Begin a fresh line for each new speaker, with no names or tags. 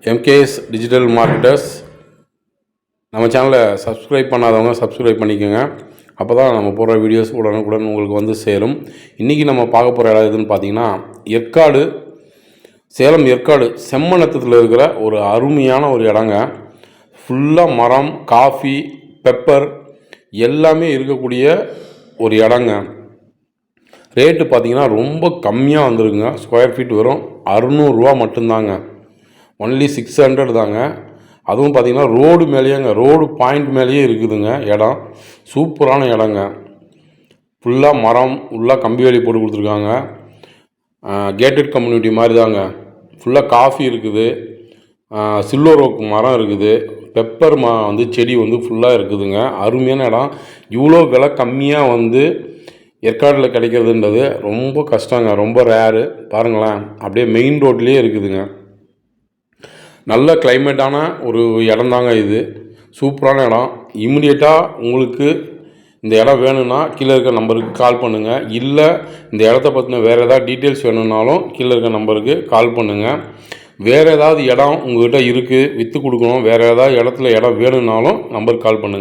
MKS digital marketers நம்ம சேனலை subscribe பண்ணாதவங்க சப்ஸ்கிரைப் பண்ணிக்கோங்க. அப்போ தான் நம்ம போடுற வீடியோஸ் உடனுக்குடன் உங்களுக்கு வந்து சேரும். இன்றைக்கி நம்ம பார்க்க போகிற இடம் எதுன்னு பார்த்தீங்கன்னா ஏற்காடு, சேலம் ஏற்காடு செம்மநத்தத்தில் இருக்கிற ஒரு அருமையான ஒரு இடங்க. ஃபுல்லாக மரம், காஃபி, பெப்பர் எல்லாமே இருக்கக்கூடிய ஒரு இடங்க. ரேட்டு பார்த்திங்கன்னா ரொம்ப கம்மியாக வந்துருங்க. ஸ்கொயர் ஃபீட் வெறும் 600 ரூபா மட்டும்தாங்க. ஒன்லி 600 தாங்க. அதுவும் பார்த்திங்கன்னா ரோடு மேலேயேங்க, ரோடு பாயிண்ட் மேலேயே இருக்குதுங்க இடம். சூப்பரான இடங்க. ஃபுல்லாக மரம், ஃபுல்லாக கம்பி வேலி போட்டு கொடுத்துருக்காங்க. கேட்டட் கம்யூனிட்டி மாதிரி தாங்க. ஃபுல்லாக காஃபி இருக்குது, சில்வர் ஓக் மரம் இருக்குது, பெப்பர் வந்து செடி வந்து ஃபுல்லாக இருக்குதுங்க. அருமையான இடம். இவ்வளோ விலை கம்மியாக வந்து ஏற்காடில் கிடைக்கிறதுன்றது ரொம்ப கஷ்டங்க, ரொம்ப ரேரு. பாருங்களேன், அப்படியே மெயின் ரோட்லேயே இருக்குதுங்க. நல்ல கிளைமேட்டான ஒரு இடம் தாங்க இது. சூப்பரான இடம். இம்மிடியேட்டாக உங்களுக்கு இந்த இடம் வேணும்னா கீழே இருக்க நம்பருக்கு கால் பண்ணுங்கள். இல்லை இந்த இடத்த பற்றின வேறு ஏதாவது டீட்டெயில்ஸ் வேணும்னாலும் கீழே இருக்க நம்பருக்கு கால் பண்ணுங்கள். வேறு ஏதாவது இடம் உங்கள்கிட்ட இருக்குது, விற்று கொடுக்கணும், வேறு ஏதாவது இடத்துல இடம் வேணும்னாலும் நம்பருக்கு கால் பண்ணுங்கள்.